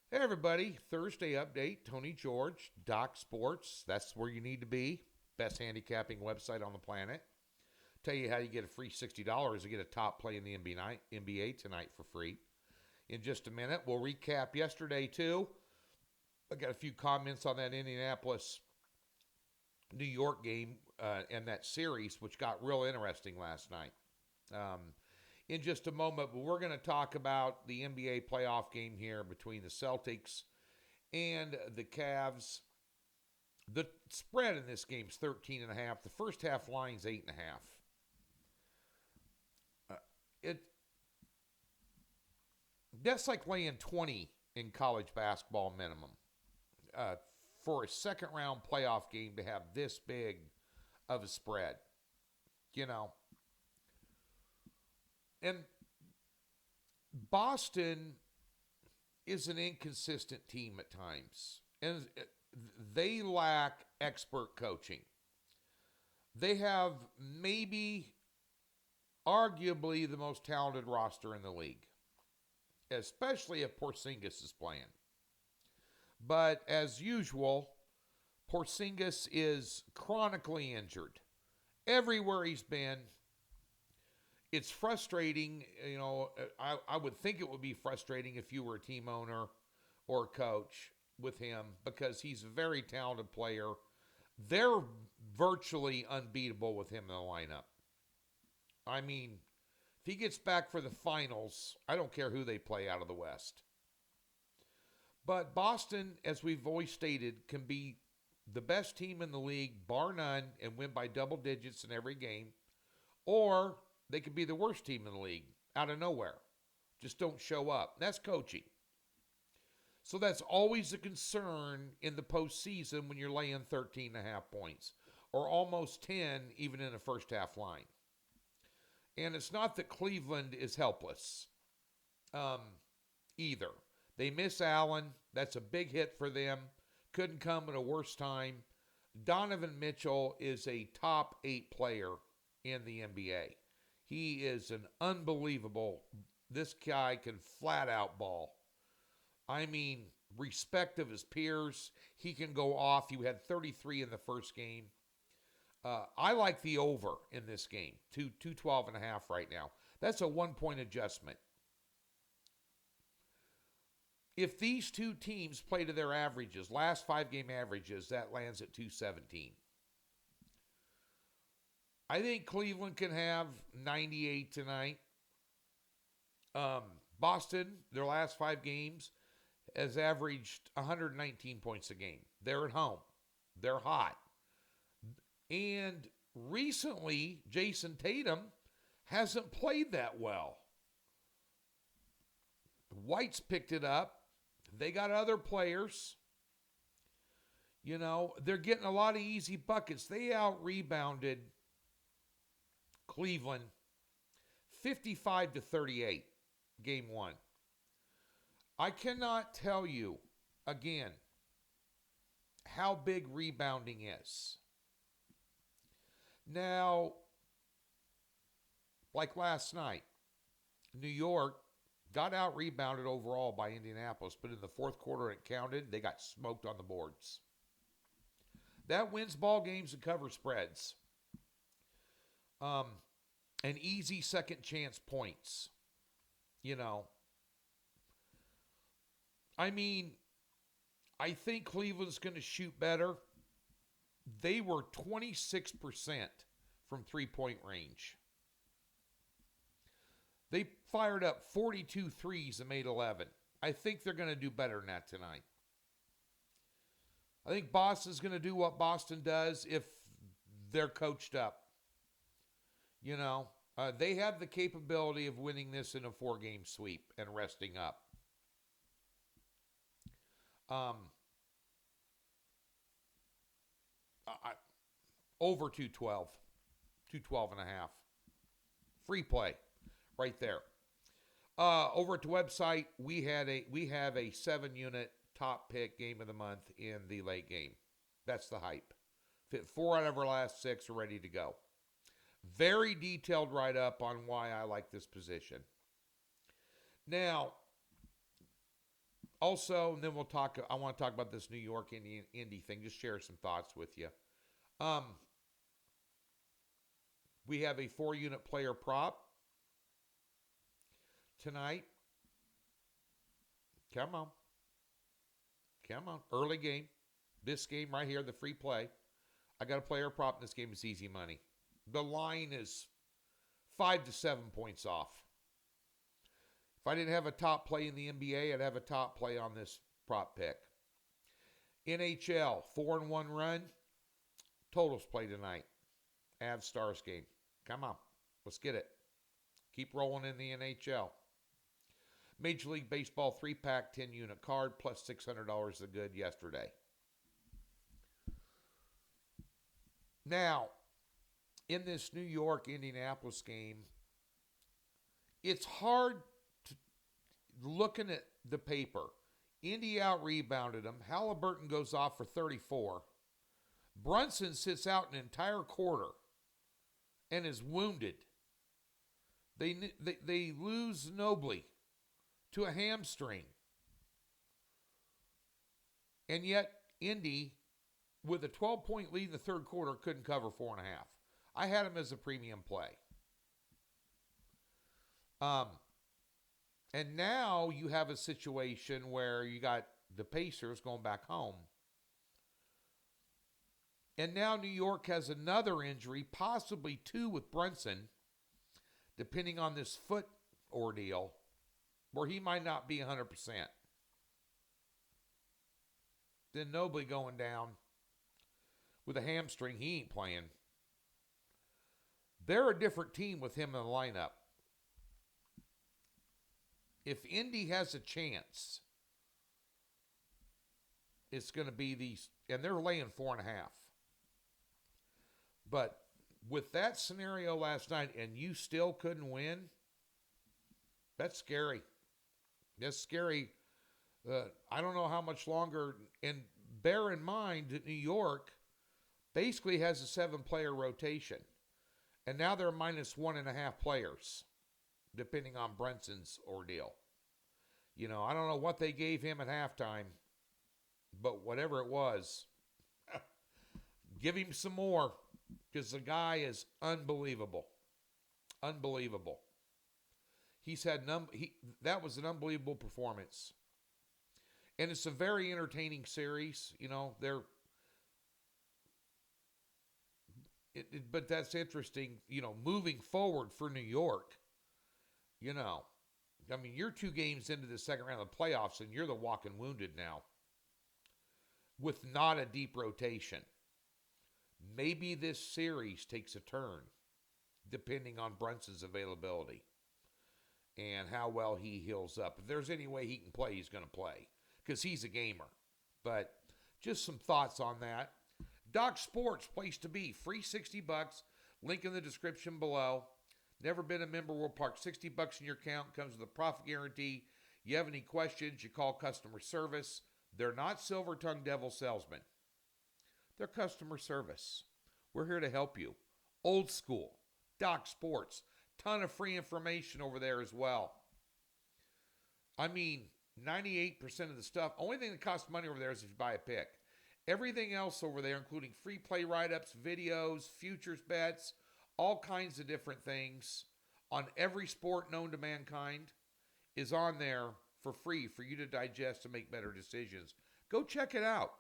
Hey everybody, Thursday update, Tony George, Doc Sports. That's where you need to be. Best handicapping website on the planet. Tell you how you get a free $60 to get a top play in the NBA tonight for free. In just a minute, we'll recap yesterday too. I got a few comments on that Indianapolis New York game and that series, which got real interesting last night. Um, in just a moment, but we're going to talk about the NBA playoff game here between the Celtics and the Cavs. The spread in this game is 13.5. The first half line's 8.5. It That's like laying 20 in college basketball minimum. Uh, for a second round playoff game to have this big of a spread, you know. And Boston is an inconsistent team at times, and they lack expert coaching. They have maybe, arguably, the most talented roster in the league, especially if Porzingis is playing. But as usual, Porzingis is chronically injured. Everywhere he's been, it's frustrating. I would think it would be frustrating if you were a team owner or a coach with him because he's a very talented player. They're virtually unbeatable with him in the lineup. I mean, if he gets back for the finals, I don't care who they play out of the West. But Boston, as we've always stated, can be the best team in the league, bar none, and win by double digits in every game. Or they could be the worst team in the league out of nowhere. Just don't show up. That's coaching. So that's always a concern in the postseason when you're laying 13.5 points or almost 10 even in the first half line. And it's not that Cleveland is helpless um, either. They miss Allen. That's a big hit for them. Couldn't come at a worse time. Donovan Mitchell is a top 8 player in the NBA. He is an unbelievable. This guy can flat out ball. I mean, respect of his peers. He can go off. You had 33 in the first game. I like the over in this game. 212.5 right now. That's a 1 point adjustment. If these two teams play to their averages, last 5 game averages, that lands at 217. I think Cleveland can have 98 tonight. Boston, their last 5 games, has averaged 119 points a game. They're at home. They're hot. And recently, Jason Tatum hasn't played that well. White's picked it up. They got other players. They're getting a lot of easy buckets. They out-rebounded Cleveland 55-38, game 1. I cannot tell you, again, how big rebounding is. Now, like last night, New York got out-rebounded overall by Indianapolis, but in the fourth quarter it counted, they got smoked on the boards. That wins ball games and covers spreads. And easy second chance points. I mean, I think Cleveland's going to shoot better. They were 26% from three-point range. They fired up 42 threes and made 11. I think they're going to do better than that tonight. I think Boston's going to do what Boston does if they're coached up. They have the capability of winning this in a 4-game sweep and resting up. Over 212. 212.5. Free play right there. Over at the website, we have a 7-unit top pick game of the month in the late game. That's the hype. 4 out of our last 6 are ready to go. Very detailed write-up on why I like this position. Now, Also, and then we'll talk. I want to talk about this New York Indy thing. Just share some thoughts with you. Um, we have a 4-unit player prop tonight. Come on, come on. Early game. This game right here, the free play. I got a player prop in this game. It's easy money. The line is 5 to 7 points off. If I didn't have a top play in the NBA, I'd have a top play on this prop pick. NHL, 4-1 run. Totals play tonight. Avs Stars game. Come on. Let's get it. Keep rolling in the NHL. Major League Baseball 3-pack 10-unit card plus $600 the good yesterday. Now, in this New York-Indianapolis game, it's hard to, looking at the paper. Indy out-rebounded them. Halliburton goes off for 34. Brunson sits out an entire quarter and is wounded. They lose nobly to a hamstring. And yet, Indy, with a 12-point lead in the third quarter, couldn't cover 4.5. I had him as a premium play. And now you have a situation where you got the Pacers going back home. And now New York has another injury, possibly 2 with Brunson, depending on this foot ordeal, where he might not be 100%. Then Nobly going down with a hamstring, he ain't playing. They're a different team with him in the lineup. If Indy has a chance, it's going to be these, and they're laying 4.5. But with that scenario last night, and you still couldn't win, that's scary. That's scary. I don't know how much longer. And bear in mind that New York basically has a 7-player rotation. And now they're minus 1.5 players, depending on Brunson's ordeal. You know, I don't know what they gave him at halftime, but whatever it was, give him some more, because the guy is unbelievable. Unbelievable. He's had that was an unbelievable performance. And it's a very entertaining series. You know, but that's interesting, you know, moving forward for New York. You know, I mean, you're 2 games into the second round of the playoffs, and you're the walking wounded now with not a deep rotation. Maybe this series takes a turn, depending on Brunson's availability and how well he heals up. If there's any way he can play, he's going to play, because he's a gamer. But just some thoughts on that. Doc Sports, place to be. Free $60. Link in the description below. Never been a member, we'll park $60 in your account. Comes with a profit guarantee. You have any questions, you call customer service. They're not silver-tongued devil salesmen. They're customer service. We're here to help you. Old school. Doc Sports. Ton of free information over there as well. I mean, 98% of the stuff, only thing that costs money over there is if you buy a pick. Everything else over there, including free play write-ups, videos, futures bets, all kinds of different things on every sport known to mankind, is on there for free for you to digest and make better decisions. Go check it out.